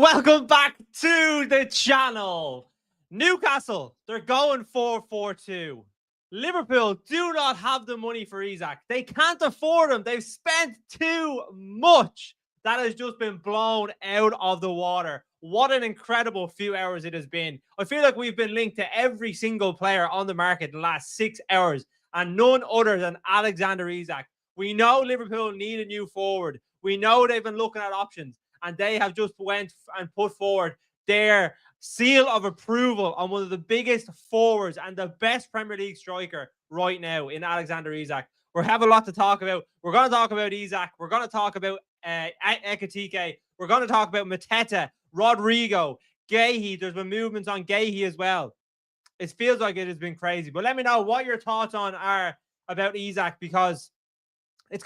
welcome back to the channel. Newcastle, they're going 4-4-2. Liverpool do not have the money for Isak. They can't afford him. They've spent too much. That has just been blown out of the water. What an incredible few hours it has been. I feel like we've been linked to every single player on the market in the last 6 hours, and none other than Alexander Isak. We know Liverpool need a new forward. We know they've been looking at options, and they have just went and put forward their seal of approval on one of the biggest forwards and the best Premier League striker right now in Alexander Isak. We have a lot to talk about. We're going to talk about Isak. We're going to talk about Ekitike. We're going to talk about Mateta, Rodrigo, Gahey. There's been movements on Gahey as well. It feels like it has been crazy. But let me know what your thoughts are about Isak, because it's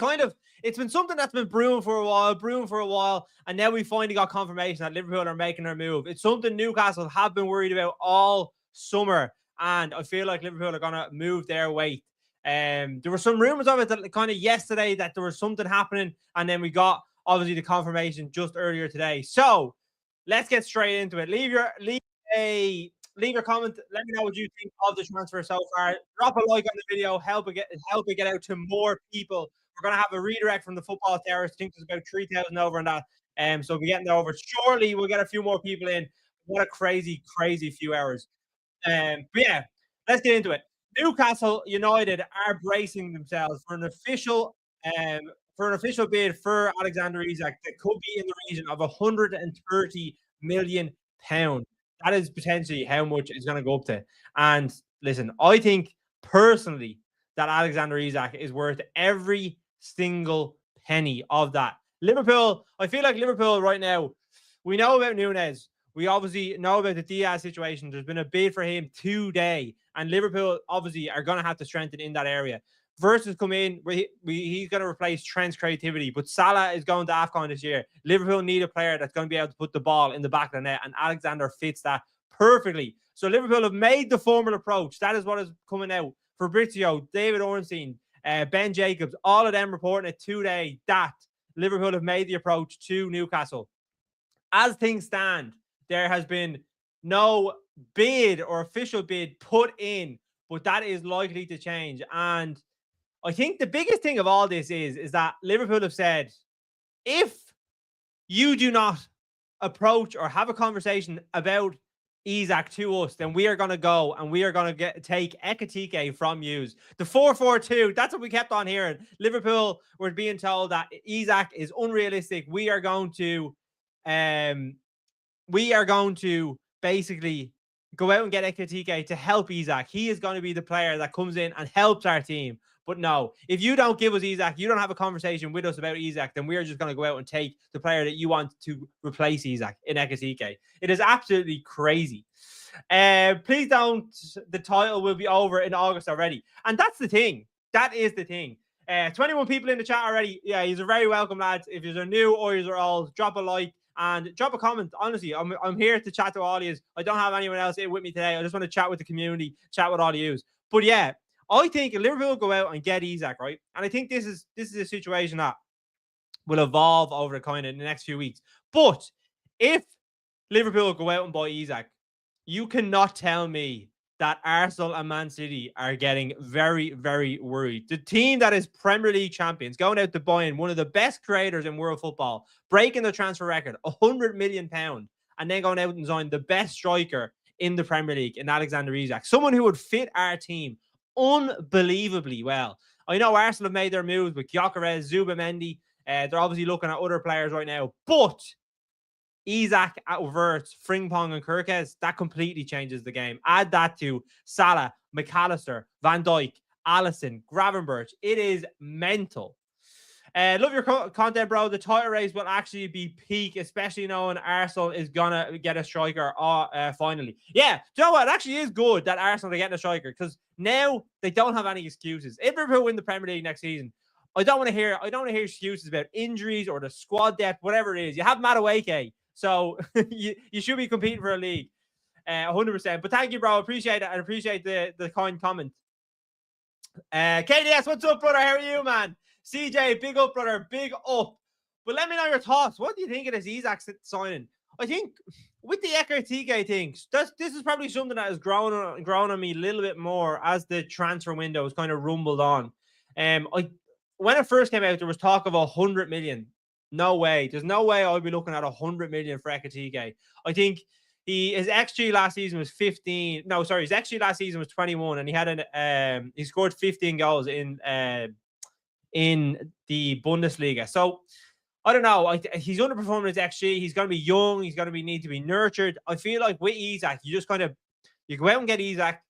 been something that's been brewing for a while, and now we finally got confirmation that Liverpool are making their move. It's something Newcastle have been worried about all summer, and I feel like Liverpool are going to move their weight. There were some rumors of it that kind of yesterday that there was something happening, and then we got obviously the confirmation just earlier today. So let's get straight into it. Leave your comment. Let me know what you think of the transfer so far. Drop a like on the video. Help it get out to more people. We're going to have a redirect from the football terrorists. I think there's about 3,000 over on that. So we'll be getting over. Surely we'll get a few more people in. What a crazy, crazy few hours. But yeah, let's get into it. Newcastle United are bracing themselves for an official bid for Alexander Isak that could be in the region of £130 million. That is potentially how much it's going to go up to. And listen, I think personally that Alexander Isak is worth every single penny of that. Liverpool, I feel like Liverpool right now, we know about Núñez. We obviously know about the Diaz situation. There's been a bid for him today, and Liverpool obviously are going to have to strengthen in that area. Versus come in, he's going to replace Trent's creativity, but Salah is going to AFCON this year. Liverpool need a player that's going to be able to put the ball in the back of the net, and Alexander fits that perfectly. So Liverpool have made the formal approach. That is what is coming out. Fabrizio, David Ornstein, Ben Jacobs, all of them reporting it today that Liverpool have made the approach to Newcastle. As things stand, there has been no bid or official bid put in, but that is likely to change. And I think the biggest thing of all this is that Liverpool have said, if you do not approach or have a conversation about Isak to us, then we are going to go and we are going to take Ekitike from you. The 4-4-2, that's what we kept on hearing. Liverpool were being told that Isak is unrealistic. We are going to basically go out and get Ekitike to help Isak. He is going to be the player that comes in and helps our team. But no, if you don't give us Isak, you don't have a conversation with us about Isak, then we're just going to go out and take the player that you want to replace Isak in Ekitike. It is absolutely crazy. Please don't. The title will be over in August already. And that's the thing. That is the thing. 21 people in the chat already. Yeah, you're very welcome, lads. If you're new or you're old, drop a like and drop a comment. Honestly, I'm here to chat to all of you. I don't have anyone else in with me today. I just want to chat with the community, chat with all of you. But yeah, I think if Liverpool go out and get Isak, right? And I think this is a situation that will evolve over the next few weeks. But if Liverpool go out and buy Isak, you cannot tell me that Arsenal and Man City are getting very, very worried. The team that is Premier League champions going out to buying one of the best creators in world football, breaking the transfer record, £100 million, and then going out and signing the best striker in the Premier League in Alexander Isak, someone who would fit our team unbelievably well. I know Arsenal have made their moves with Gyökeres, Zubamendi. They're obviously looking at other players right now, but Isak, Wirtz, Frimpong, and Kirkes, that completely changes the game. Add that to Salah, McAllister, Van Dijk, Alisson, Gravenberch. It is mental. Love your content, bro. The title race will actually be peak, especially knowing Arsenal is going to get a striker finally. Yeah, do you know what? It actually is good that Arsenal are getting a striker, because now they don't have any excuses. If Liverpool win the Premier League next season, I don't want to hear excuses about injuries or the squad depth, whatever it is. You have Madueke, so you should be competing for a league, 100%. But thank you, bro. Appreciate it. I appreciate the kind comment. KDS, what's up, brother? How are you, man? CJ, big up, brother. Big up. But let me know your thoughts. What do you think of this Isak signing? I think with the Ekitike things, this is probably something that has grown on me a little bit more as the transfer window has kind of rumbled on. When it first came out, there was talk of 100 million. No way. There's no way I'd be looking at 100 million for Ekitike. I think his XG last season was 15. No, sorry, his XG last season was 21, and he scored 15 goals in the Bundesliga. So I don't know. He's underperforming his XG. He's going to be young. He's going to need to be nurtured. I feel like with Isak, you just you go out and get Isak.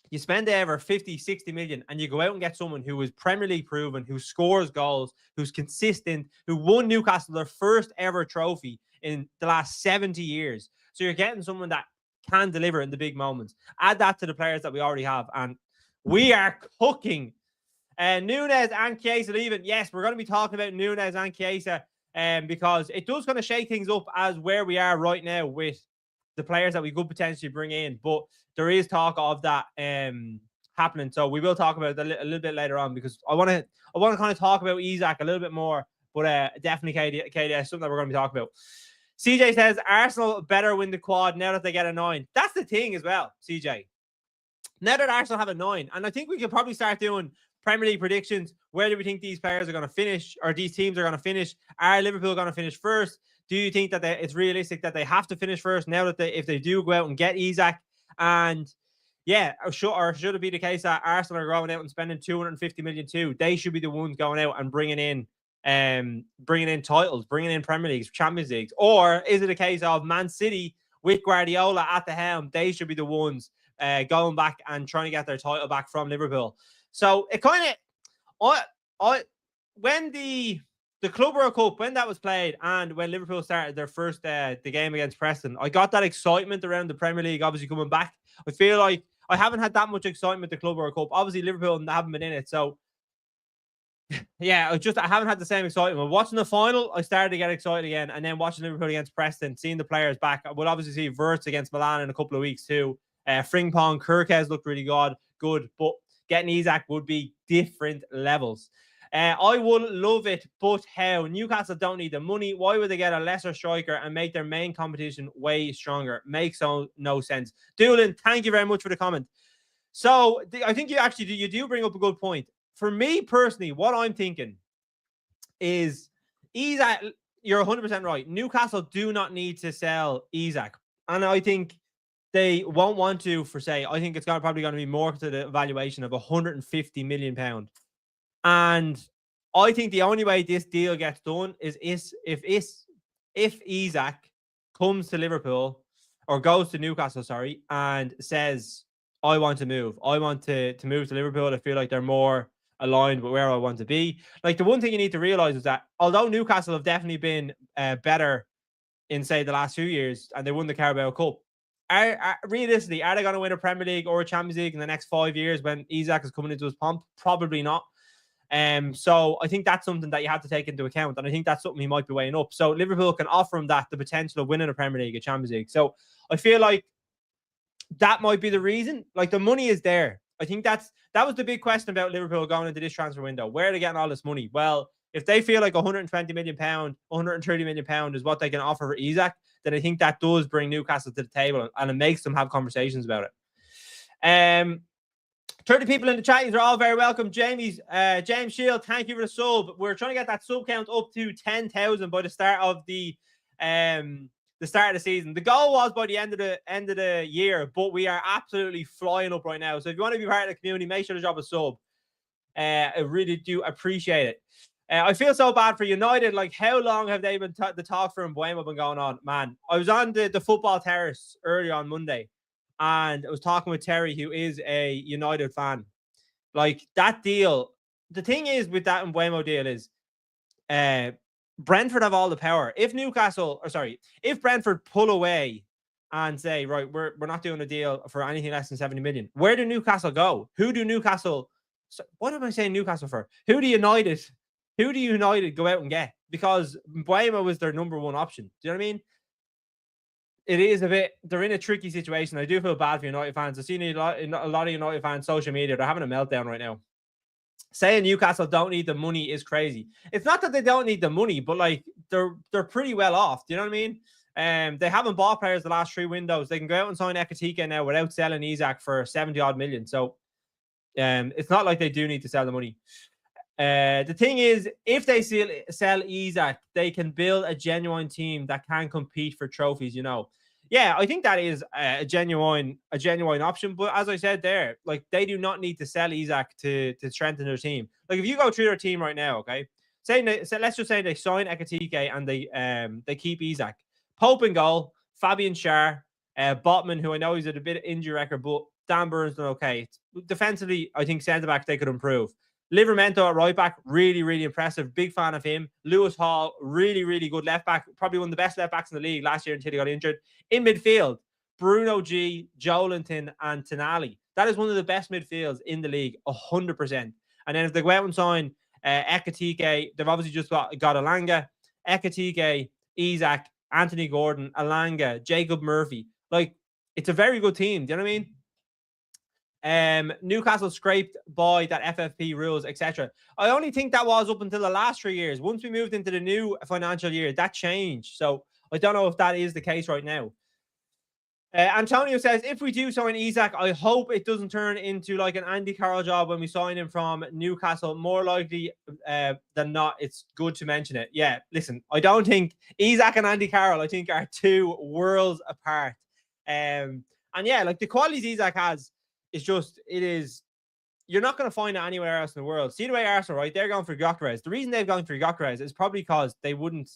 You spend over 50, 60 million, and you go out and get someone who is Premier League proven, who scores goals, who's consistent, who won Newcastle their first ever trophy in the last 70 years. So you're getting someone that can deliver in the big moments. Add that to the players that we already have, and we are cooking. Núñez and Chiesa leaving. Yes, we're going to be talking about Núñez and Chiesa because it does kind of shake things up as where we are right now with the players that we could potentially bring in. But there is talk of that happening. So we will talk about it a little bit later on because I want to kind of talk about Isak a little bit more. But definitely KDS, something that we're going to be talking about. CJ says Arsenal better win the quad now that they get a 9. That's the thing as well, CJ. Now that Arsenal have a 9, and I think we could probably start doing Premier League predictions. Where do we think these players are going to finish, or these teams are going to finish? Are Liverpool going to finish first? Do you think that it's realistic that they have to finish first now that if they do go out and get Isak? And yeah, or should it be the case that Arsenal are going out and spending 250 million too? They should be the ones going out and bringing in titles, bringing in Premier Leagues, Champions Leagues, or is it a case of Man City with Guardiola at the helm? They should be the ones going back and trying to get their title back from Liverpool. So it kind of, when the Club World Cup, when that was played, and when Liverpool started their first the game against Preston, I got that excitement around the Premier League obviously coming back. I feel like I haven't had that much excitement the Club World Cup. Obviously, Liverpool haven't been in it, so yeah, I haven't had the same excitement. Watching the final, I started to get excited again, and then watching Liverpool against Preston, seeing the players back. I will obviously see Wirtz against Milan in a couple of weeks too. Frimpong, Kirkes looked really good, but getting Isak would be different levels. I would love it, but how? Newcastle don't need the money. Why would they get a lesser striker and make their main competition way stronger? Makes no sense. Doolin, thank you very much for the comment. So I think you do bring up a good point. For me personally, what I'm thinking is Isak, you're 100% right. Newcastle do not need to sell Isak. And I think they won't want to, I think it's probably going to be more to the valuation of £150 million. And I think the only way this deal gets done is if Isak comes to Liverpool or goes to Newcastle, and says, I want to move. I want to move to Liverpool. I feel like they're more aligned with where I want to be. Like, the one thing you need to realize is that although Newcastle have definitely been better in, say, the last few years, and they won the Carabao Cup, realistically, are they going to win a Premier League or a Champions League in the next 5 years when Isak is coming into his pomp? Probably not. So I think that's something that you have to take into account, and I think that's something he might be weighing up. So Liverpool can offer him the potential of winning a Premier League, a Champions League. So I feel like that might be the reason. Like, the money is there. I think that was the big question about Liverpool going into this transfer window. Where are they getting all this money? Well, if they feel like £120 million, £130 million is what they can offer for Isak, then I think that does bring Newcastle to the table, and it makes them have conversations about it. 30 people in the chat. You're all very welcome. James Shield, thank you for the sub. We're trying to get that sub count up to 10,000 by the start of the season. The goal was by the end of the year, but we are absolutely flying up right now. So if you want to be part of the community, make sure to drop a sub. I really do appreciate it. I feel so bad for United. Like, how long have they been the talk for Mbeumo been going on? Man, I was on the football terrace earlier on Monday, and I was talking with Terry, who is a United fan. Like, that deal, the thing is with that Mbeumo deal is Brentford have all the power. If Brentford pull away and say, right, we're not doing a deal for anything less than 70 million, where do Newcastle go? What am I saying Newcastle for? Who do United go out and get? Because Mbeumo was their number one option. Do you know what I mean? It is they're in a tricky situation. I do feel bad for United fans. I've seen a lot of United fans, social media, they're having a meltdown right now. Saying Newcastle don't need the money is crazy. It's not that they don't need the money, but like they're pretty well off. Do you know what I mean? They haven't bought players the last 3 windows. They can go out and sign Ekitike now without selling Isak for 70 odd million. So it's not like they do need to sell the money. The thing is, if they sell Isak, they can build a genuine team that can compete for trophies. Yeah, I think that is a genuine option. But as I said there, like, they do not need to sell Isak to strengthen their team. Like, if you go through their team right now, okay, let's just say they sign Ekitike and they keep Isak. Pope in goal, Fabian Schär, Botman, who I know he's at a bit of injury record, but Dan Burns done okay. Defensively, I think centre back they could improve. Livramento at right back, really, really impressive. Big fan of him. Lewis Hall, really, really good left back. Probably one of the best left backs in the league last year until he got injured. In midfield, Bruno G, Joelinton, and Tonali. That is one of the best midfields in the league, 100%. And then if they go out and sign Ekitike, they've obviously just got Alanga, Ekitike, Isak, Anthony Gordon, Alanga, Jacob Murphy. Like, it's a very good team. Do you know what I mean? Newcastle scraped by that FFP rules, etc. I only think that was up until the last 3 years. Once we moved into the new financial year, that changed. So I don't know if that is the case right now. Antonio says, if we do sign Isak, I hope it doesn't turn into like an Andy Carroll job when we sign him from Newcastle. More likely than not, it's good to mention it. Yeah, listen, I don't think Isak and Andy Carroll, I think, are 2 worlds apart. And yeah, like, the qualities Isak has, you're not going to find it anywhere else in the world. See the way Arsenal, right? They're going for Gyökeres. The reason they've gone for Gyökeres is probably because they wouldn't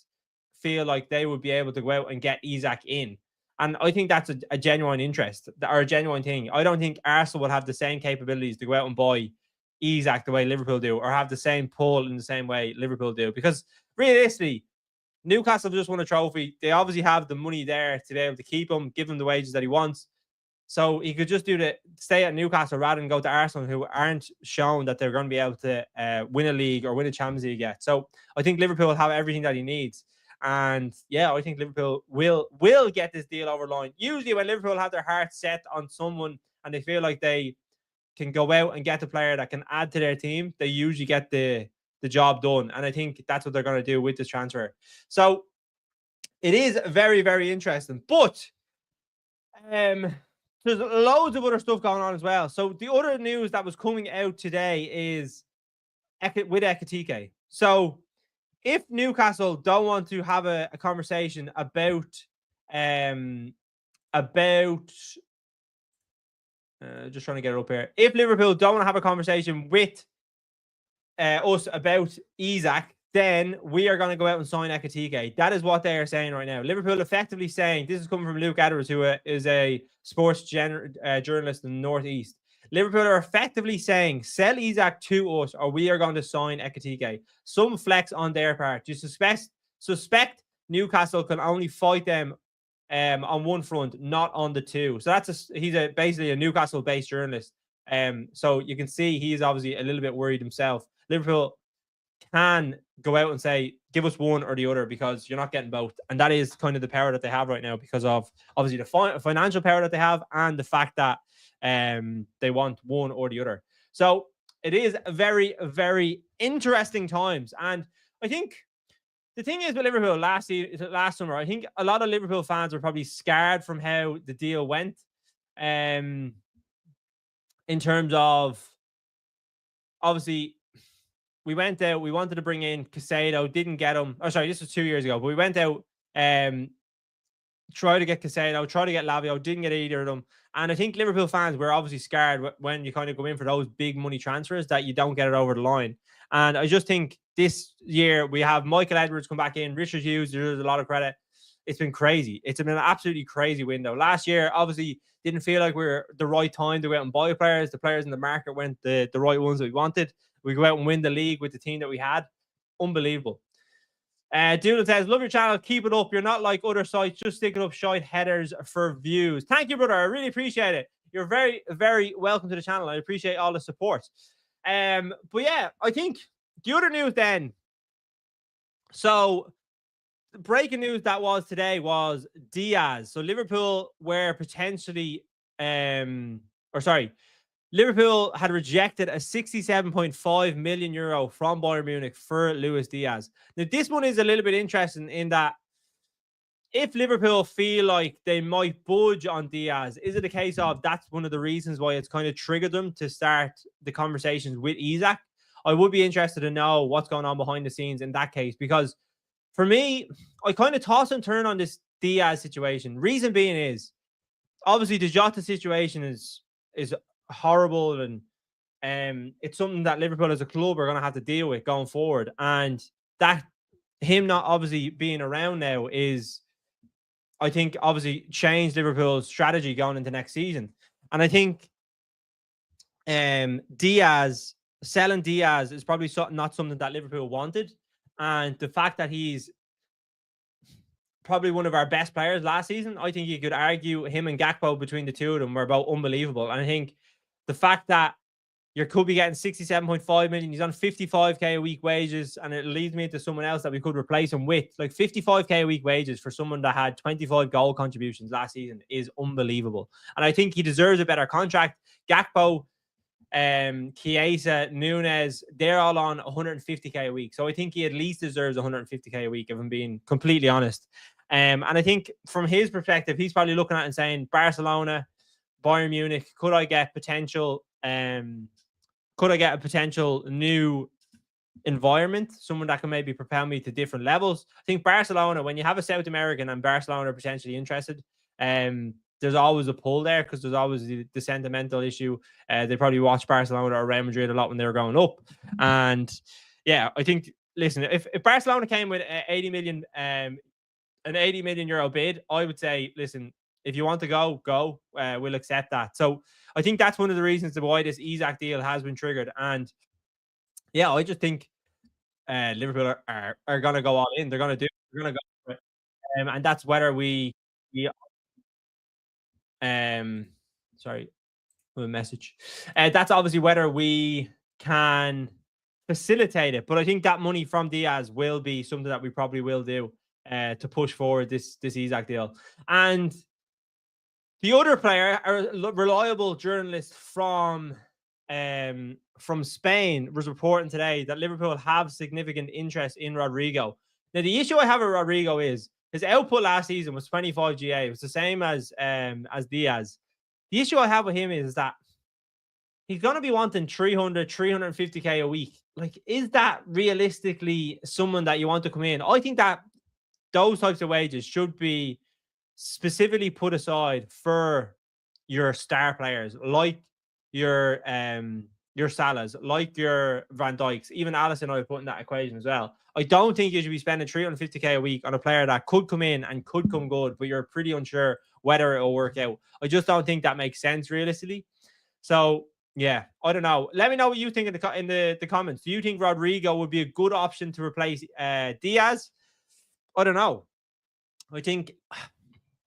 feel like they would be able to go out and get Isak in. And I think that's a genuine interest or a genuine thing. I don't think Arsenal would have the same capabilities to go out and buy Isak the way Liverpool do, or have the same pull in the same way Liverpool do. Because realistically, Newcastle just won a trophy. They obviously have the money there to be able to keep him, give him the wages that he wants. So he could just stay at Newcastle rather than go to Arsenal, who aren't shown that they're going to be able to win a league or win a Champions League yet. So I think Liverpool will have everything that he needs. And yeah, I think Liverpool will get this deal over the line. Usually when Liverpool have their heart set on someone and they feel like they can go out and get a player that can add to their team, they usually get the job done. And I think that's what they're going to do with this transfer. So it is very, very interesting. But there's loads of other stuff going on as well. So the other news that was coming out today is with Ekitike. So if Newcastle don't want to have a conversation about just trying to get it up here. If Liverpool don't want to have a conversation with us about Isak, then we are going to go out and sign Ekitike. That is what they are saying right now. Liverpool effectively saying, this is coming from Luke Edwards, who is a sports journalist in the Northeast. Liverpool are effectively saying, sell Isak to us or we are going to sign Ekitike. Some flex on their part. You suspect Newcastle can only fight them on one front, not on the two. So he's basically a Newcastle-based journalist. So you can see he is obviously a little bit worried himself. Liverpool can go out and say, give us one or the other, because you're not getting both. And that is kind of the power that they have right now, because of obviously the financial power that they have and the fact that they want one or the other. So it is very, very interesting times. And I think the thing is with Liverpool last summer, I think a lot of Liverpool fans were probably scared from how the deal went. In terms of, obviously, we went out, we wanted to bring in Caicedo, didn't get him. Oh, sorry, this was 2 years ago. But we went out, tried to get Caicedo, tried to get Lavio, didn't get either of them. And I think Liverpool fans were obviously scared when you kind of go in for those big money transfers that you don't get it over the line. And I just think this year we have Michael Edwards come back in, Richard Hughes, there's a lot of credit. It's been crazy. It's been an absolutely crazy window. Last year, obviously, didn't feel like we were the right time to go out and buy players. The players in the market weren't the right ones that we wanted. We go out and win the league with the team that we had. Unbelievable. Doodle says, love your channel. Keep it up. You're not like other sites, just sticking up shite headers for views. Thank you, brother. I really appreciate it. You're very, very welcome to the channel. I appreciate all the support. But yeah, I think the other news then. So the breaking news that was today was Diaz. So Liverpool were potentially, Liverpool had rejected a 67.5 million euro from Bayern Munich for Luis Diaz. Now, this one is a little bit interesting in that if Liverpool feel like they might budge on Diaz, is it a case of that's one of the reasons why it's kind of triggered them to start the conversations with Isak? I would be interested to know what's going on behind the scenes in that case, because for me, I kind of toss and turn on this Diaz situation. Reason being is obviously the Jota situation is horrible, and it's something that Liverpool as a club are going to have to deal with going forward. And that him not obviously being around now is, I think, obviously changed Liverpool's strategy going into next season. And I think selling Diaz is probably not something that Liverpool wanted. And the fact that he's probably one of our best players last season, I think you could argue him and Gakpo, between the two of them, were about unbelievable. And I think the fact that you could be getting 67.5 million, he's on 55k a week wages, and it leads me into someone else that we could replace him with. Like 55k a week wages for someone that had 25 goal contributions last season is unbelievable. And I think he deserves a better contract. Gakpo, Chiesa, Núñez, they're all on 150k a week. So I think he at least deserves 150k a week, if I'm being completely honest. And I think from his perspective, he's probably looking at it and saying, Barcelona, Bayern Munich, could I get a potential new environment, someone that can maybe propel me to different levels? I think Barcelona, when you have a South American and Barcelona are potentially interested, there's always a pull there, because there's always the sentimental issue. They probably watched Barcelona or Real Madrid a lot when they were growing up. And yeah, I think, listen, if Barcelona came with an 80 million euro bid, I would say, listen, if you want to go, we'll accept that. So I think that's one of the reasons why this Isak deal has been triggered. And yeah, I just think Liverpool are going to go all in. They're going to go for it. And that's whether we sorry, a message. That's obviously whether we can facilitate it. But I think that money from Diaz will be something that we probably will do to push forward this Isak deal. And the other player, a reliable journalist from Spain, was reporting today that Liverpool have significant interest in Rodrigo. Now, the issue I have with Rodrigo is his output last season was 25 GA. It was the same as Diaz. The issue I have with him is that he's going to be wanting 350k a week. Like, is that realistically someone that you want to come in? I think that those types of wages should be specifically put aside for your star players, like your Salahs, like your Van Dijks, even Alisson I would put in that equation as well. I don't think you should be spending 350k a week on a player that could come in and could come good, but you're pretty unsure whether it will work out. I just don't think that makes sense realistically. So yeah, I don't know. Let me know what you think in the comments. Do you think Rodrigo would be a good option to replace Diaz? I don't know.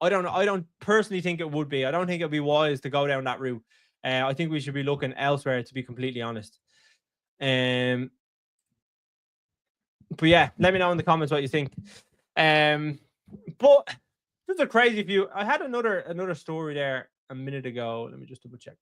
I don't personally think it would be. I don't think it would be wise to go down that route. I think we should be looking elsewhere, to be completely honest. But yeah, let me know in the comments what you think. But this is a crazy view. I had another story there a minute ago. Let me just double check.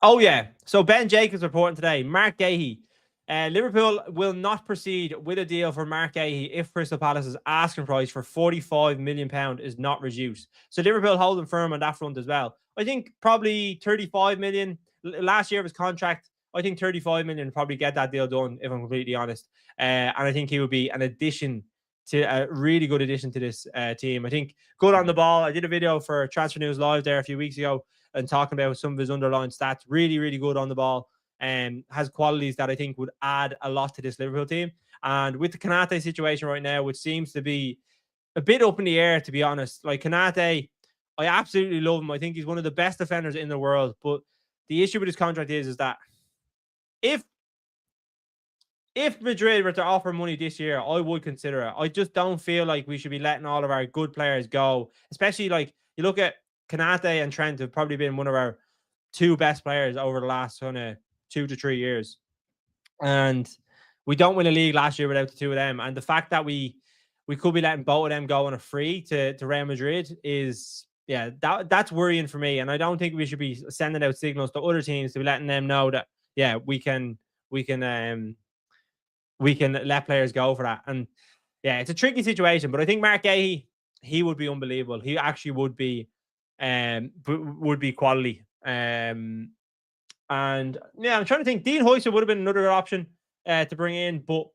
Oh yeah. So Ben Jacobs reporting today. Mark Gahey. Liverpool will not proceed with a deal for Mark Gahey if Crystal Palace's asking price for £45 million is not reduced. So Liverpool holding firm on that front as well. I think probably 35 million. Last year of his contract, I think 35 million probably get that deal done, if I'm completely honest. And I think he would be an addition, to a really good addition to this team. I think good on the ball. I did a video for Transfer News Live there a few weeks ago and talking about some of his underlying stats. Really, really good on the ball. And has qualities that I think would add a lot to this Liverpool team. And with the Konate situation right now, which seems to be a bit up in the air, to be honest. Like, Konate, I absolutely love him. I think he's one of the best defenders in the world. But the issue with his contract is that if Madrid were to offer money this year, I would consider it. I just don't feel like we should be letting all of our good players go. Especially, like, you look at Konate and Trent have probably been one of our two best players over the last kind of 2 to 3 years, and we don't win a league last year without the two of them. And the fact that we could be letting both of them go on a free to Real Madrid is, yeah, that's worrying for me. And I don't think we should be sending out signals to other teams to be letting them know that, yeah, we can let players go for that. And Yeah, it's a tricky situation, but I think marquee, he would be unbelievable. He actually would be quality. And yeah, I'm trying to think. Dean Hoyson would have been another option to bring in, but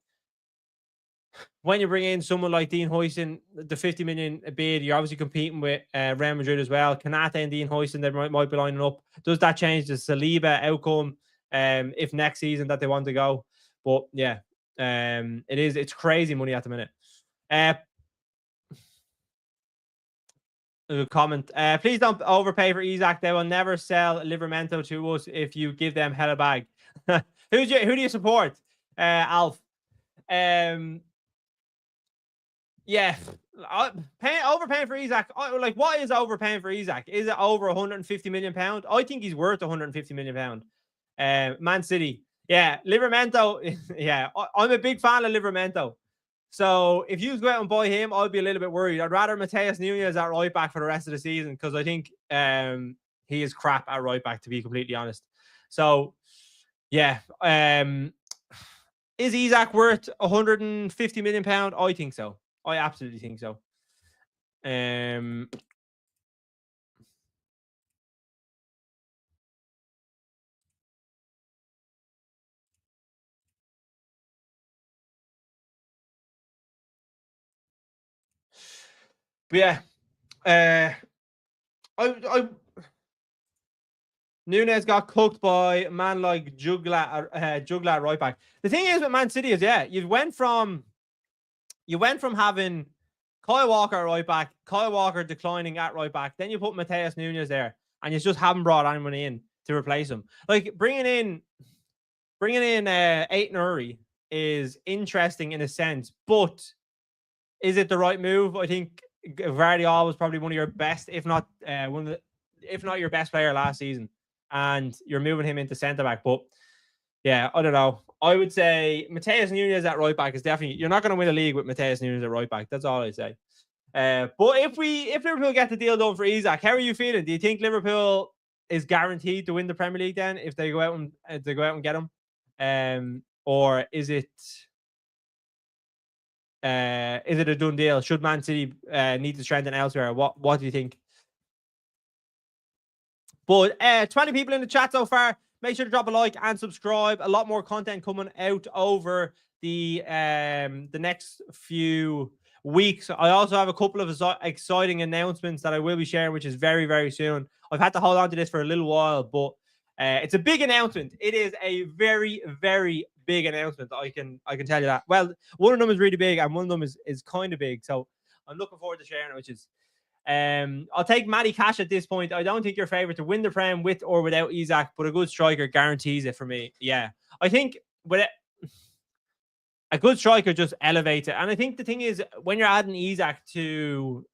when you bring in someone like Dean Hoyson, the 50 million bid, you're obviously competing with Real Madrid as well. Kanate and Dean Hoyson, they might be lining up. Does that change the Saliba outcome if next season that they want to go? But yeah, it's crazy money at the minute. A comment. Please don't overpay for Isak. They will never sell Livramento to us if you give them hell a bag. Who do you support? Alf. Yeah, overpaying for Isak. Like, what is overpaying for Isak? Is it over 150 million pound? I think he's worth 150 million pound. Man City. Yeah, Livramento. Yeah, I'm a big fan of Livramento. So if you go out and buy him, I'd be a little bit worried. I'd rather Matheus Núñez at right back for the rest of the season because I think he is crap at right back, to be completely honest. So yeah, is Isak worth 150 million pound? I think so. I absolutely think so. But yeah, I Núñez got cooked by a man like Jugla at right back. The thing is with Man City is, yeah, you went from having Kyle Walker at right back, Kyle Walker declining at right back, then you put Matheus Núñez there, and you just haven't brought anyone in to replace him. Like bringing in Aiton Uri is interesting in a sense, but is it the right move? I think Guardiola was probably one of your best, if not your best player last season, and you're moving him into centre back. But yeah, I don't know. I would say Matheus Núñez at right back is definitely, you're not going to win a league with Matheus Núñez at right back. That's all I'd say. But if Liverpool get the deal done for Isak, how are you feeling? Do you think Liverpool is guaranteed to win the Premier League then if they go out and get him? Or is it a done deal? Should Man City need to strengthen elsewhere? What do you think? But 20 people in the chat so far. Make sure to drop a like and subscribe. A lot more content coming out over the next few weeks. I also have a couple of exciting announcements that I will be sharing, which is very, very soon. I've had to hold on to this for a little while, but it's a big announcement. It is a very, very big announcement. I can tell you that. Well, one of them is really big and one of them is kind of big. So I'm looking forward to sharing it, which is I'll take Matty Cash at this point. I don't think you're favourite to win the Prem with or without Isak, but a good striker guarantees it for me. Yeah, I think with a good striker just elevates it. And I think the thing is, when you're adding Isak to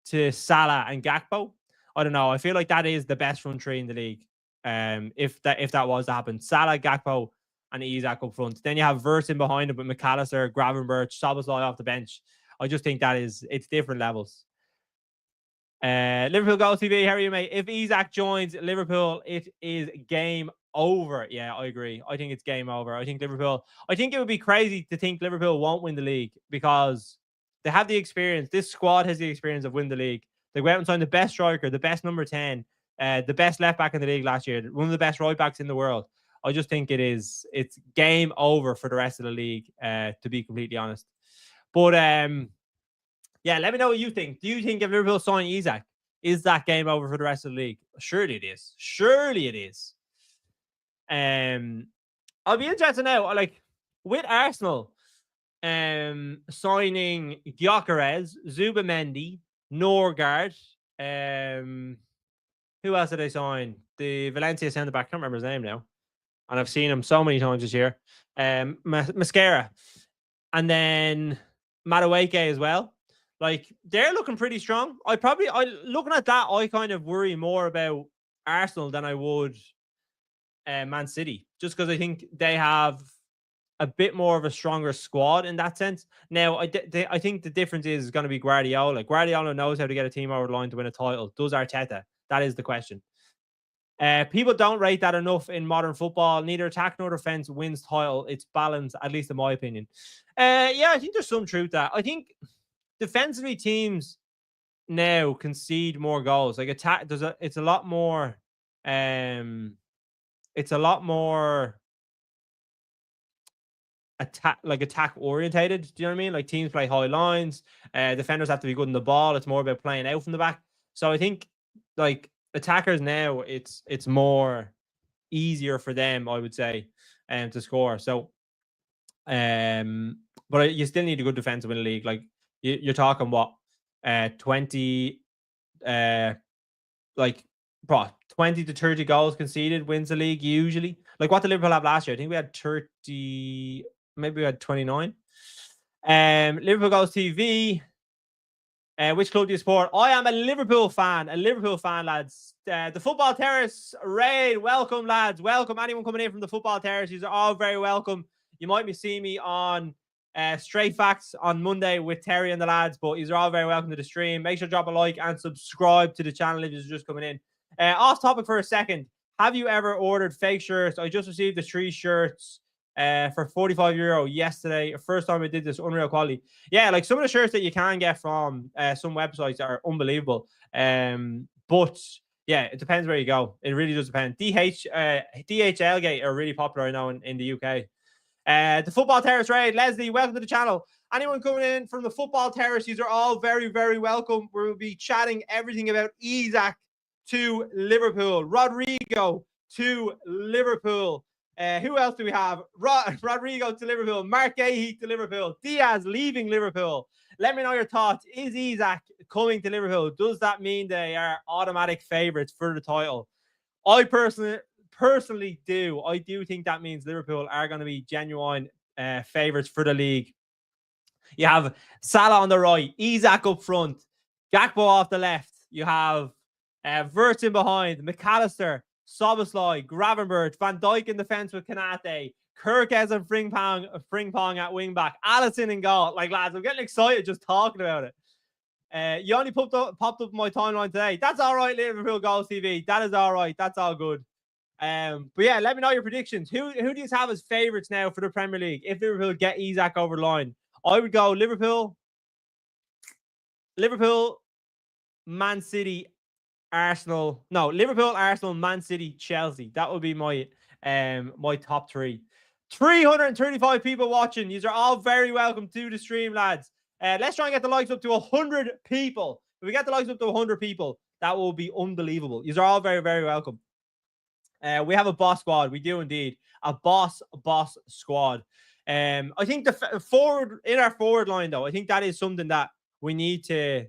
Salah and Gakpo, I don't know. I feel like that is the best front three in the league. If that was to happen, Salah, Gakpo, and Isak up front. Then you have Verts in behind him with McAllister, Gravenberch, Szoboszlai off the bench. I just think it's different levels. Liverpool Goal TV, how are you, mate? If Isak joins Liverpool, it is game over. Yeah, I agree. I think it's game over. I think it would be crazy to think Liverpool won't win the league because they have the experience. This squad has the experience of winning the league. They went out and signed the best striker, the best number 10, the best left back in the league last year, one of the best right backs in the world. I just think it's game over for the rest of the league, to be completely honest. But yeah, let me know what you think. Do you think if Liverpool sign Isak, is that game over for the rest of the league? Surely it is. Surely it is. I'll be interested now, like, with Arsenal signing Gyökeres, Zubamendi, Norgard, who else did they sign? The Valencia centre-back, I can't remember his name now. And I've seen him so many times this year. Mascara. And then Madueke as well. Like, they're looking pretty strong. Looking at that, I kind of worry more about Arsenal than I would Man City, just because I think they have a bit more of a stronger squad in that sense. Now, I think the difference is going to be Guardiola. Guardiola knows how to get a team over the line to win a title. Does Arteta? That is the question. People don't rate that enough in modern football. Neither attack nor defense wins title. It's balance, at least in my opinion. Yeah, I think there's some truth to that. I think defensively teams now concede more goals. Like attack, it's a lot more attack orientated. Do you know what I mean? Like teams play high lines. Defenders have to be good in the ball. It's more about playing out from the back. So I think like attackers now, it's more easier for them, I would say, to score. So, but you still need a good defense to win a league. Like you're talking what, 20, like, bro, 20 to 30 goals conceded wins the league usually. Like what did Liverpool have last year? I think we had 30, maybe we had 29. Liverpool Goals TV. Which club do you support? I am a Liverpool fan, lads. The Football Terrace raid. Welcome, lads. Welcome. Anyone coming in from the Football Terrace, you're all very welcome. You might be seeing me on Straight Facts on Monday with Terry and the lads, but you're all very welcome to the stream. Make sure to drop a like and subscribe to the channel if you're just coming in. Off topic for a second. Have you ever ordered fake shirts? I just received the 3 shirts for €45 yesterday. First time I did this, unreal quality. Yeah, like some of the shirts that you can get from some websites are unbelievable. But yeah, it depends where you go. It really does depend. DHL Gate are really popular right now in the UK. The Football Terrace raid. Leslie, welcome to the channel. Anyone coming in from the Football Terrace, these are all very, very welcome. We'll be chatting everything about Isak to Liverpool, Rodrigo to Liverpool. Who else do we have? Rodrigo to Liverpool, marquee to Liverpool, Diaz leaving Liverpool. Let me know your thoughts. Is Isak coming to Liverpool? Does that mean they are automatic favourites for the title? I personally do. I do think that means Liverpool are going to be genuine favourites for the league. You have Salah on the right, Isak up front, Gakpo off the left. You have Wirtz in behind, McAllister, Szoboszlai, Gravenberch, Van Dijk in defence with Kanate, Kirkes and Frimpong at wing back, Alisson in goal. Like, lads, I'm getting excited just talking about it. You only popped up my timeline today. That's all right, Liverpool Goals TV. That is all right. That's all good. But yeah, let me know your predictions. Who do you have as favourites now for the Premier League? If Liverpool get Isak over the line, I would go Liverpool, Man City, Arsenal. No, Liverpool, Arsenal, Man City, Chelsea. That would be my my top 3. 335 people watching. These are all very welcome to the stream, lads. Let's try and get the likes up to 100 people. If we get the likes up to 100 people, that will be unbelievable. These are all very, very welcome. We have a boss squad. We do indeed. A boss squad. I think in our forward line, though, I think that is something that we need to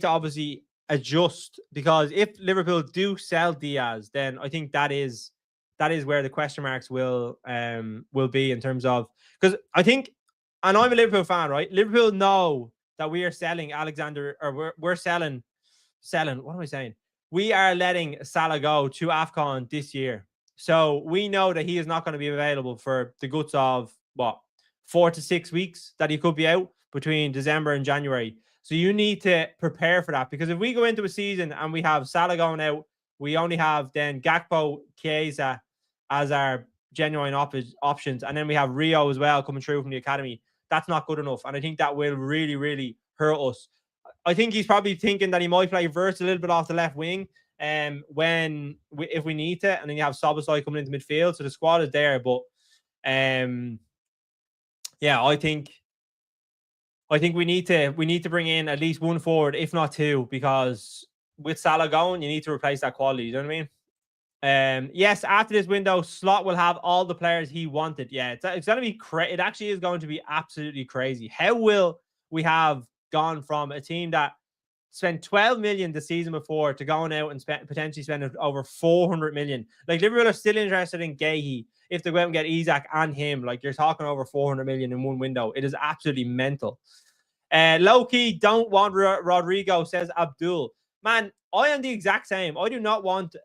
obviously adjust, because if Liverpool do sell Diaz, then I think that is where the question marks will be in terms of, because I think, and I'm a Liverpool fan, right? Liverpool know that we are selling Alexander, or we're selling. What am I saying? We are letting Salah go to AFCON this year. So we know that he is not going to be available for the guts of 4 to 6 weeks that he could be out between December and January. So you need to prepare for that, because if we go into a season and we have Salah going out, we only have then Gakpo, Chiesa as our genuine options, and then we have Rio as well coming through from the academy. That's not good enough, and I think that will really, really hurt us. I think he's probably thinking that he might play Wirtz a little bit off the left wing, if we need to, and then you have Szoboszlai coming into midfield, so the squad is there. But yeah, I think we need to bring in at least one forward, if not 2, because with Salah going, you need to replace that quality. You know what I mean? Yes, after this window, Slot will have all the players he wanted. Yeah, it's going to be crazy. It actually is going to be absolutely crazy. How will we have gone from a team that spent 12 million the season before to going out and potentially spending over 400 million? Like, Liverpool are still interested in Guéhi. If they go out and get Isak and him, like, you're talking over 400 million in one window. It is absolutely mental. Low-key don't want Rodrigo, says Abdul. Man, I am the exact same. I do not want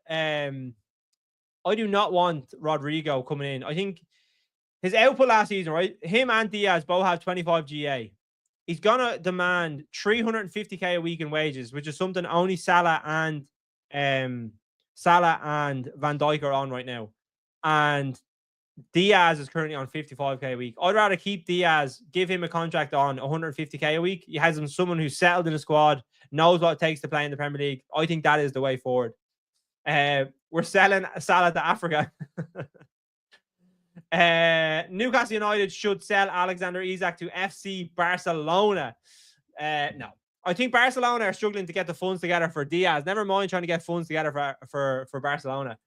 Rodrigo coming in. I think his output last season, right? Him and Diaz both have 25 GA. He's gonna demand 350k a week in wages, which is something only Salah and Salah and Van Dijk are on right now. And Diaz is currently on 55k a week. I'd rather keep Diaz, give him a contract on 150k a week. He has him someone who's settled in the squad, knows what it takes to play in the Premier League. I think that is the way forward. We're selling Salah to Africa. Newcastle United should sell Alexander Isak to FC Barcelona. No. I think Barcelona are struggling to get the funds together for Diaz. Never mind trying to get funds together for Barcelona.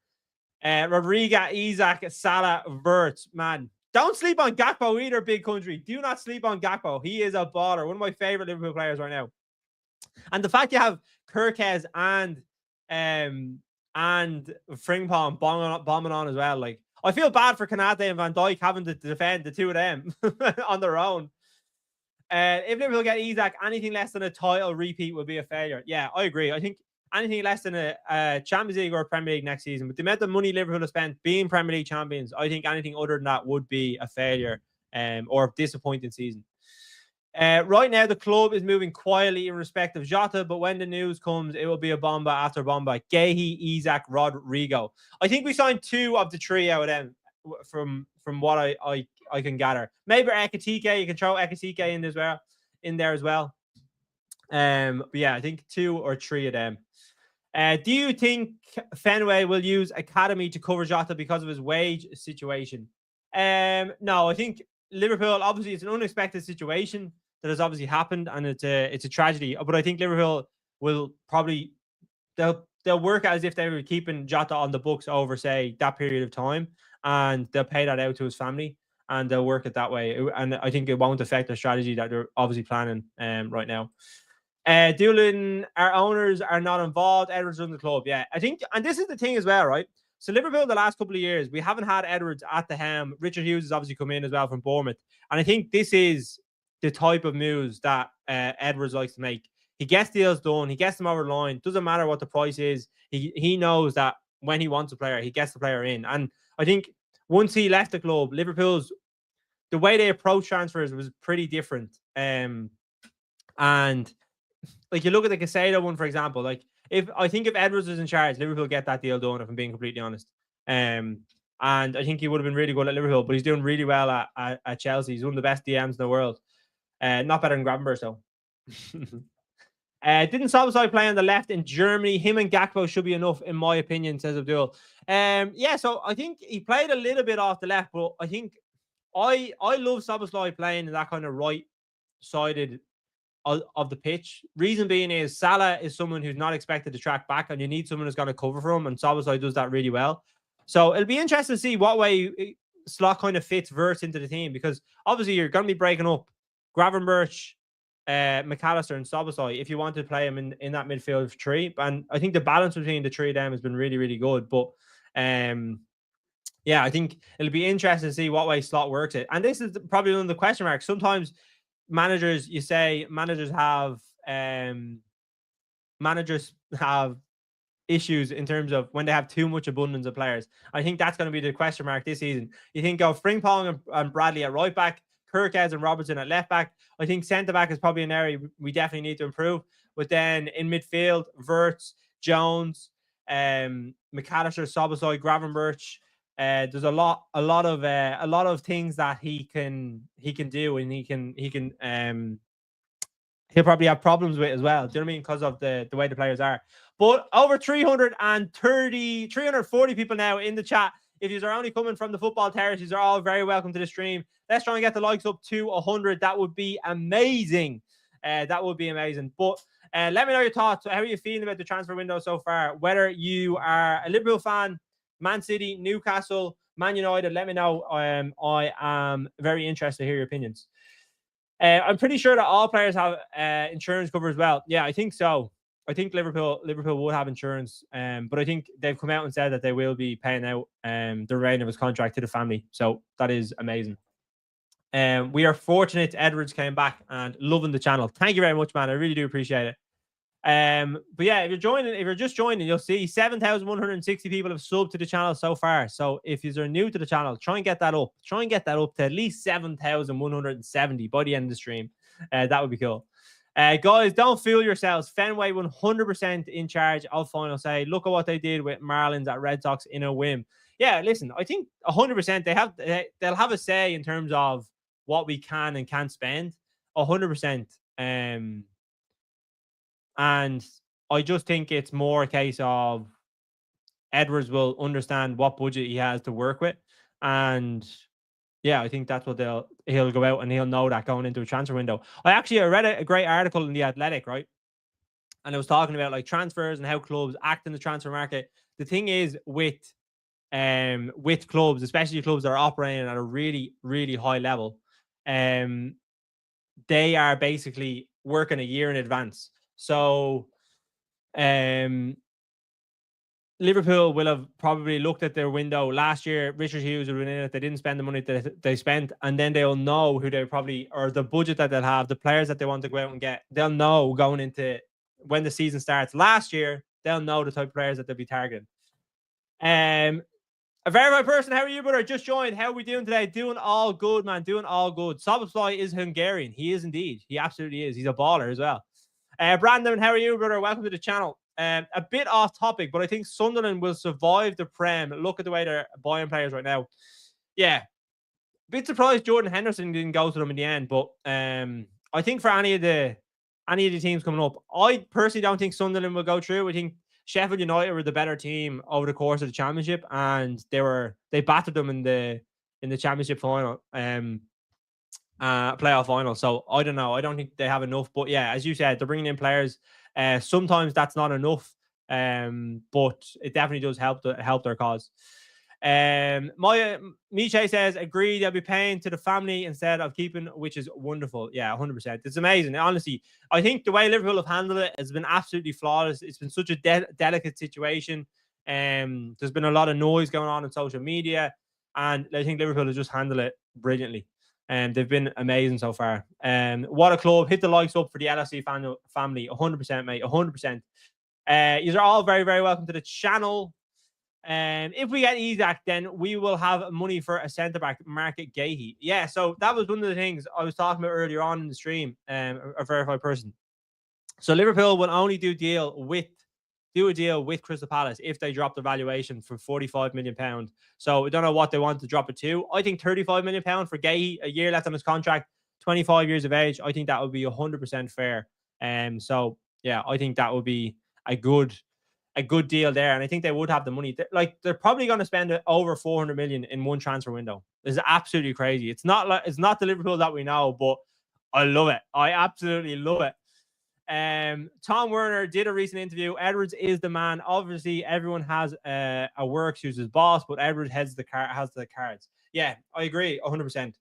Rodrigo, Isak, Salah, Wirtz. Man, don't sleep on Gakpo either, big country. Do not sleep on Gakpo. He is a baller. One of my favorite Liverpool players right now. And the fact you have Kirkez and Frimpong bombing on as well. Like, I feel bad for Konate and Van Dijk having to defend the two of them on their own. If Liverpool get Isak, anything less than a title repeat will be a failure. Yeah, I agree. I think anything less than a Champions League or a Premier League next season, with the amount of money Liverpool have spent being Premier League champions, I think anything other than that would be a failure or a disappointing season. Right now, the club is moving quietly in respect of Jota, but when the news comes, it will be a bomba after bomba. Gehi, Isak, Rodrigo. I think we signed 2 of the 3 out of them from what I can gather. Maybe Ekitike. You can throw Ekitike in there as well. But yeah, I think 2 or 3 of them. Do you think Fenway will use academy to cover Jota because of his wage situation? No, I think Liverpool, obviously it's an unexpected situation that has obviously happened, and it's a tragedy. But I think Liverpool will probably they'll work as if they were keeping Jota on the books over, say, that period of time, and they'll pay that out to his family, and they'll work it that way. And I think it won't affect the strategy that they're obviously planning right now. Doolin, our owners are not involved. Edwards runs the club. Yeah, I think, and this is the thing as well, right? So Liverpool, the last couple of years, we haven't had Edwards at the helm. Richard Hughes has obviously come in as well from Bournemouth. And I think this is the type of moves that Edwards likes to make. He gets deals done. He gets them over the line. Doesn't matter what the price is. He knows that when he wants a player, he gets the player in. And I think once he left the club, Liverpool's, the way they approach transfers was pretty different. And like, you look at the Casado one, for example, like, if Edwards was in charge, Liverpool get that deal done, if I'm being completely honest. And I think he would have been really good at Liverpool, but he's doing really well at Chelsea. He's one of the best DMs in the world. Not better than Gravenberch, though. Didn't Szoboszlai play on the left in Germany? Him and Gakpo should be enough, in my opinion, says Abdul. Yeah, so I think he played a little bit off the left, but I think I love Szoboszlai playing in that kind of right-sided of the pitch. Reason being is Salah is someone who's not expected to track back, and you need someone who's going to cover for him, and Szoboszlai does that really well. So it'll be interesting to see what way Slot kind of fits Wirtz into the team, because obviously you're going to be breaking up Gravenberch, McAllister, and Szoboszlai if you want to play him in that midfield 3. And I think the balance between the 3 of them has been really, really good. But yeah, I think it'll be interesting to see what way Slot works it. And this is probably one of the question marks. Sometimes managers have issues in terms of when they have too much abundance of players. I think that's going to be the question mark this season. You think of Frimpong and Bradley at right back, Kirkez and Robertson at left back. I think centre back is probably an area we definitely need to improve. But then in midfield, Wirtz, Jones, McAllister, Szoboszlai, Gravenberch. There's a lot of things that he can do, and he'll probably have problems with as well. Do you know what I mean? Because of the way the players are. But over 340 people now in the chat. If you are only coming from the football terraces, are all very welcome to the stream. Let's try and get the likes up to 100. That would be amazing. That would be amazing. But let me know your thoughts. How are you feeling about the transfer window so far? Whether you are a Liverpool fan, Man City, Newcastle, Man United, let me know. I am very interested to hear your opinions. I'm pretty sure that all players have insurance cover as well. Yeah, I think so. I think Liverpool would have insurance, but I think they've come out and said that they will be paying out the remainder of his contract to the family. So that is amazing. We are fortunate Edwards came back and loving the channel. Thank you very much, man. I really do appreciate it. But yeah, if you're just joining, you'll see 7,160 people have subbed to the channel so far. So if you're new to the channel, try and get that up. Try and get that up to at least 7,170 by the end of the stream. That would be cool. Guys, don't fool yourselves. Fenway 100% in charge of final say. Look at what they did with Marlins at Red Sox in a whim. Yeah, listen, I think 100% they'll have a say in terms of what we can and can't spend. 100%. And I just think it's more a case of Edwards will understand what budget he has to work with. And yeah, I think that's what he'll go out and he'll know that going into a transfer window. I read a great article in The Athletic, right? And it was talking about like transfers and how clubs act in the transfer market. The thing is with clubs, especially clubs that are operating at a really, really high level, they are basically working a year in advance. So Liverpool will have probably looked at their window last year. Richard Hughes would have been in it. They didn't spend the money that they spent, and then they'll know who they probably, or the budget that they'll have, the players that they want to go out and get. They'll know going into when the season starts last year. They'll know the type of players that they'll be targeting. A verified person, how are you, brother? Just joined. How are we doing today? Doing all good, man. Doing all good. Soboslai is Hungarian. He is indeed. He absolutely is. He's a baller as well. Brandon, how are you, brother? Welcome to the channel. A bit off topic, but I think Sunderland will survive the Prem. Look at the way they're buying players right now. Yeah. Bit surprised Jordan Henderson didn't go to them in the end, but I think for any of the teams coming up, I personally don't think Sunderland will go through. I think Sheffield United were the better team over the course of the championship, and they battered them in the championship final, playoff final. So I don't know. I don't think they have enough. But yeah, as you said, they're bringing in players. Sometimes that's not enough, but it definitely does help their cause. Miche says, agree, they'll be paying to the family instead of keeping, which is wonderful. Yeah, 100%. It's amazing. Honestly, I think the way Liverpool have handled it has been absolutely flawless. It's been such a delicate situation. There's been a lot of noise going on social media, and I think Liverpool has just handled it brilliantly. They've been amazing so far. What a club. Hit the likes up for the LFC family. 100%, mate. 100%. You are all very, very welcome to the channel. If we get Isak, then we will have money for a centre-back, market Gahey. Yeah, so that was one of the things I was talking about earlier on in the stream, a verified person. So Liverpool will only do a deal with Crystal Palace if they drop the valuation for £45 million. So we don't know what they want to drop it to. I think £35 million for Gahey, a year left on his contract, 25 years of age. I think that would be 100% fair. So yeah, I think that would be a good deal there, and I think they would have the money. They're probably going to spend over 400 million in one transfer window. It's absolutely crazy. It's not the Liverpool that we know, but I love it. I absolutely love it. Tom Werner did a recent interview. Edwards is the man. Obviously, everyone has a works who's his boss, but Edwards has the cards. Yeah, I agree 100%.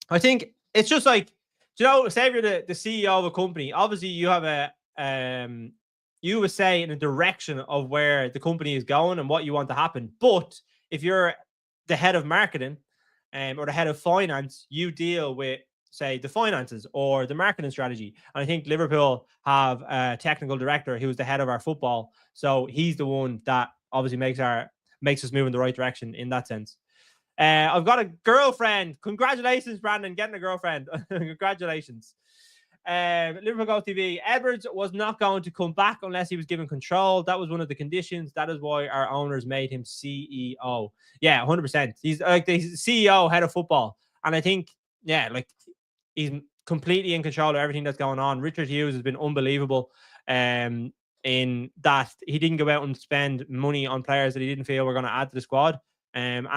I think it's just like, say you're the CEO of a company. Obviously, you have you would say in a direction of where the company is going and what you want to happen. But if you're the head of marketing or the head of finance, you deal with, say, the finances or the marketing strategy. And I think Liverpool have a technical director who's the head of our football. So he's the one that obviously makes us move in the right direction in that sense. I've got a girlfriend. Congratulations, Brandon, getting a girlfriend. Congratulations. Liverpool Go TV. Edwards was not going to come back unless he was given control. That was one of the conditions. That is why our owners made him CEO. Yeah, 100%. He's like the CEO, head of football. And I think, yeah, like he's completely in control of everything that's going on. Richard Hughes has been unbelievable in that he didn't go out and spend money on players that he didn't feel were going to add to the squad. And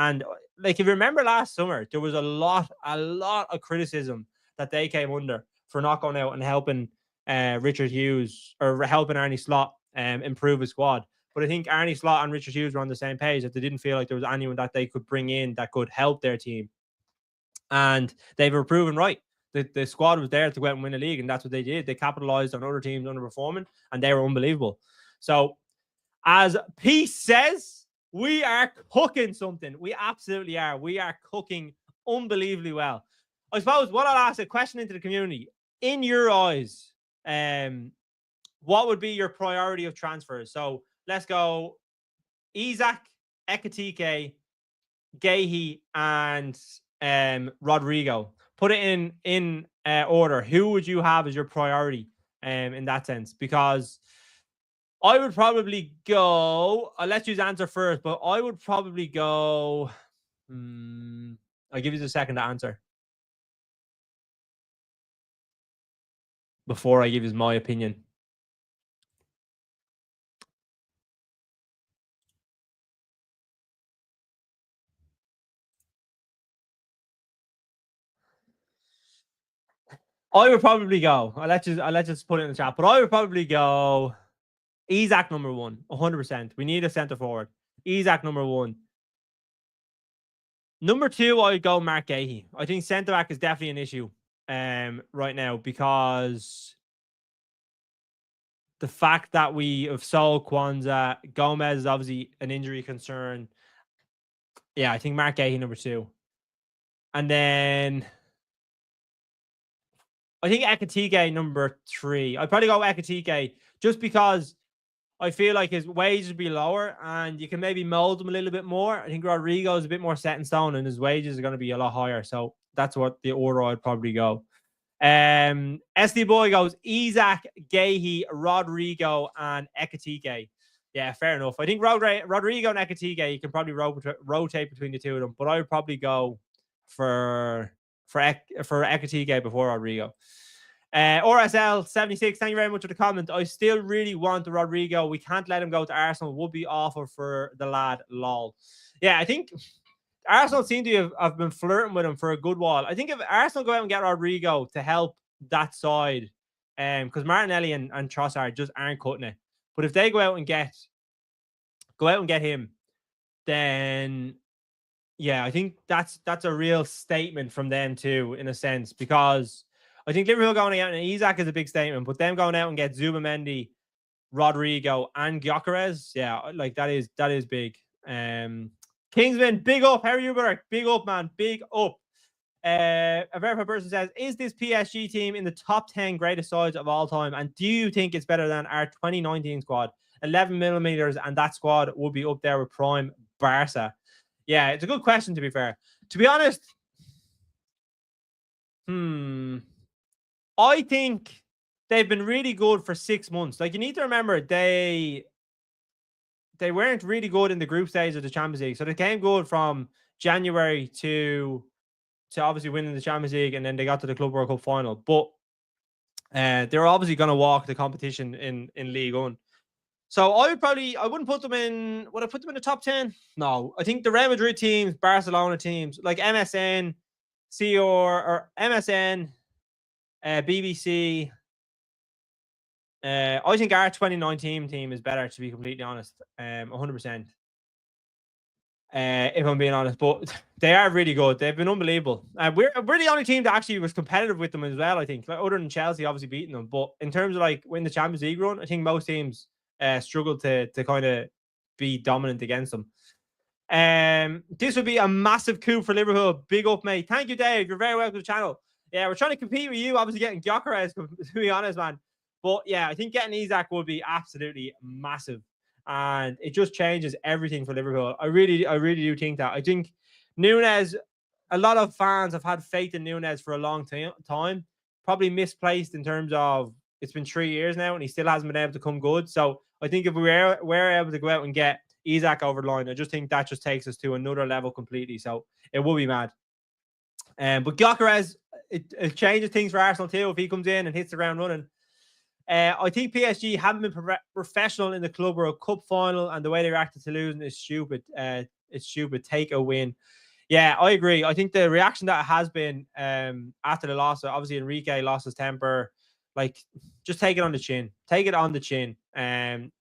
like, if you remember last summer, there was a lot of criticism that they came under for not going out and helping Richard Hughes or helping Arne Slot improve his squad. But I think Arne Slot and Richard Hughes were on the same page, that they didn't feel like there was anyone that they could bring in that could help their team. And they were proven right. The squad was there to go out and win a league, and that's what they did. They capitalized on other teams underperforming, and they were unbelievable. So, as Peace says, we are cooking something. We absolutely are. We are cooking unbelievably well. I suppose what I'll ask a question into the community. In your eyes, what would be your priority of transfers? So let's go Isak, Ekitike, Gahey, and Rodrigo. put it in order. Who would you have as your priority in that sense? Because I would probably go. I'll let you answer first, but I would probably go. I'll give you a second to answer before I give you my opinion. I would probably go. I'll let you put it in the chat, but I would probably go Isak number 1, 100%. We need a centre forward. Isak number 1. Number 2, I'd go marquee. I think centre back is definitely an issue right now because the fact that we have sold Kwanzaa, Gomez is obviously an injury concern. Yeah, I think marquee number 2. And then I think Ekitike number 3. I'd probably go Ekitike just because I feel like his wages would be lower and you can maybe mold him a little bit more. I think Rodrigo is a bit more set in stone and his wages are going to be a lot higher. So that's what the order I'd probably go. SD Boy goes Isak, Gehi, Rodrigo, and Ekitike. Yeah, fair enough. I think Rodrigo and Ekitike, you can probably rotate between the two of them, but I would probably go for Ekitike before Rodrigo. RSL 76, thank you very much for the comment. I still really want the Rodrigo. We can't let him go to Arsenal. Would be awful for the lad. Lol. Yeah, I think Arsenal seem to have been flirting with him for a good while. I think if Arsenal go out and get Rodrigo to help that side, because Martinelli and Trossard just aren't cutting it. But if they go out and get him, then yeah, I think that's a real statement from them too, in a sense, because I think Liverpool going out and Isak is a big statement, but them going out and get Zubamendi, Rodrigo, and Gyökeres, yeah, like that is big. Kingsman, big up. How are you, brother? Big up, man. Big up. A verified person says, is this PSG team in the top 10 greatest sides of all time? And do you think it's better than our 2019 squad? 11 millimeters, and that squad would be up there with prime Barca. Yeah, it's a good question, to be fair. To be honest, I think they've been really good for 6 months. Like, you need to remember, they weren't really good in the group stage of the Champions League. So they came good from January to obviously winning the Champions League, and then they got to the Club World Cup final. But they're obviously going to walk the competition in League One. So I wouldn't put them in. Would I put them in the top 10? No. I think the Real Madrid teams, Barcelona teams, like MSN, or MSN, BBC. I think our 2019 team is better, to be completely honest. 100%. If I'm being honest, but they are really good. They've been unbelievable. We're the only team that actually was competitive with them as well, I think. Like, other than Chelsea, obviously beating them. But in terms of like winning the Champions League run, I think most teams struggle to kind of be dominant against them. This would be a massive coup for Liverpool. Big up, mate. Thank you, Dave. You're very welcome to the channel. Yeah, we're trying to compete with you, obviously getting Gyökeres, to be honest, man. But yeah, I think getting Isak would be absolutely massive. And it just changes everything for Liverpool. I really do think that. I think Núñez, a lot of fans have had faith in Núñez for a long time. Probably misplaced in terms of it's been 3 years now and he still hasn't been able to come good. So I think if we were able to go out and get Isak over the line, I just think that just takes us to another level completely. So it will be mad. But Gyökeres, it changes things for Arsenal too if he comes in and hits the ground running. I think PSG haven't been professional in the Club World Cup final, and the way they reacted to losing is stupid. It's stupid. Take a win. Yeah, I agree. I think the reaction that has been after the loss, obviously Enrique lost his temper. Like, just take it on the chin. Take it on the chin.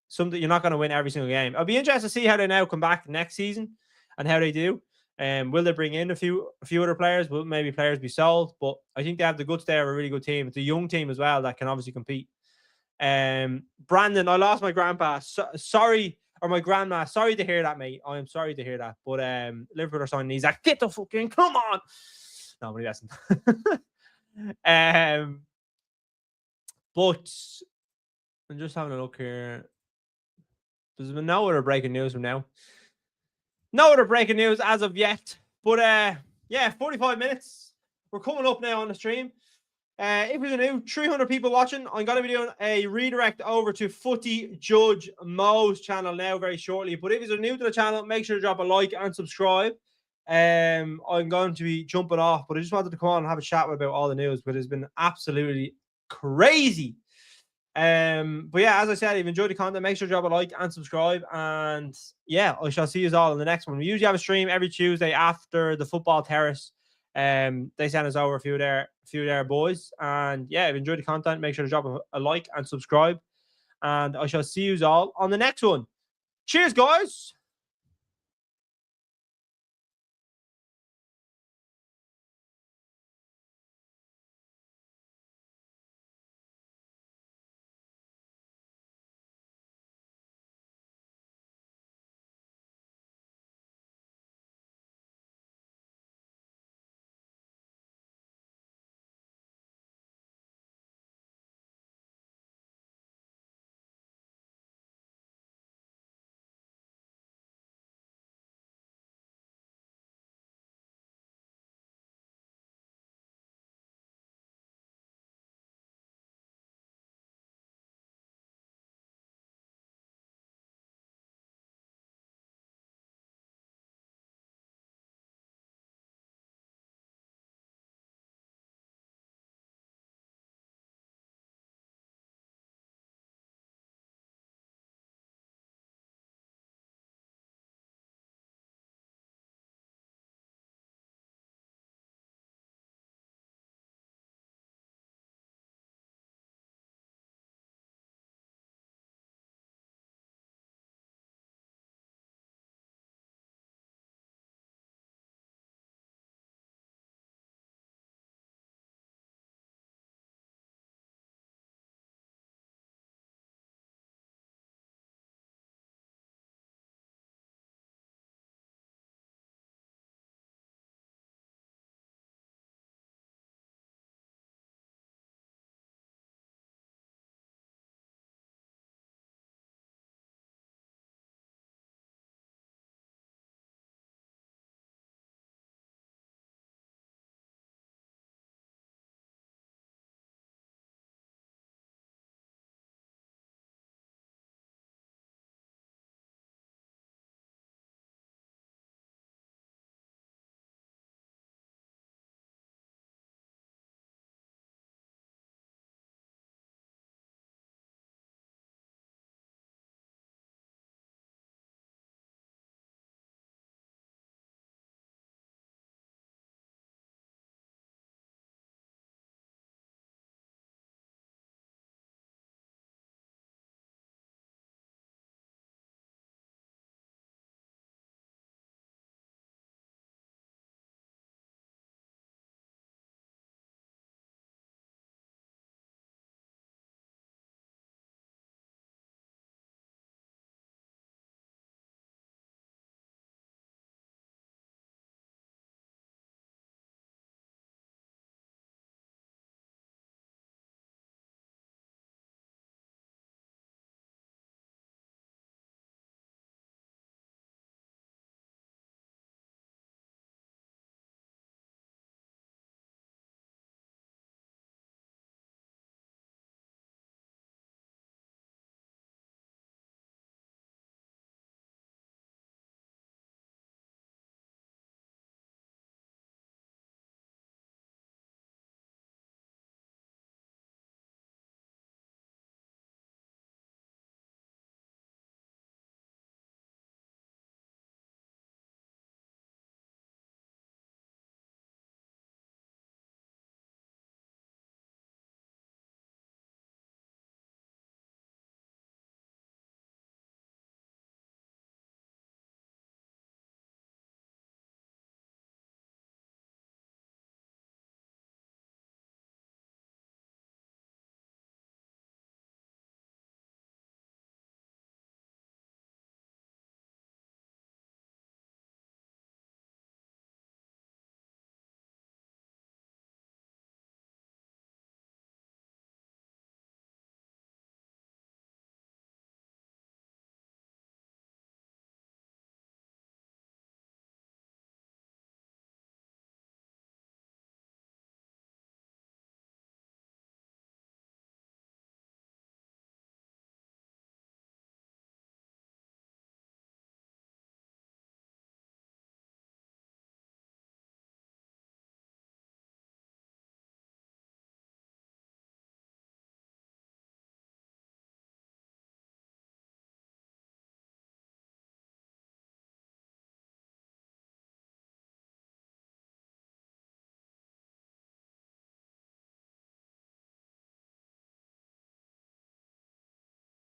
Something you're not going to win every single game. I'll be interested to see how they now come back next season and how they do. Will they bring in a few other players? Will maybe players be sold? But I think they have the guts there. A really good team. It's a young team as well that can obviously compete. Brandon, I lost my grandpa. Sorry, or my grandma. Sorry to hear that, mate. I am sorry to hear that. But Liverpool are signing these. Like, get the fucking come on. No, but he doesn't. But I'm just having a look here. There's been no other breaking news from now. No other breaking news as of yet. But yeah, 45 minutes. we're coming up now on the stream. If you're new, 300 people watching, I'm going to be doing a redirect over to Footy Judge Mo's channel now very shortly. But if you're new to the channel, make sure to drop a like and subscribe. I'm going to be jumping off, but I just wanted to come on and have a chat about all the news, but it's been absolutely crazy. But yeah, as I said, if you enjoyed the content, make sure to drop a like and subscribe. And yeah, I shall see you all in the next one. We usually have a stream every Tuesday after the football terrace. They send us over a few there boys. And yeah, if you enjoyed the content, make sure to drop a like and subscribe. And I shall see you all on the next one. Cheers, guys.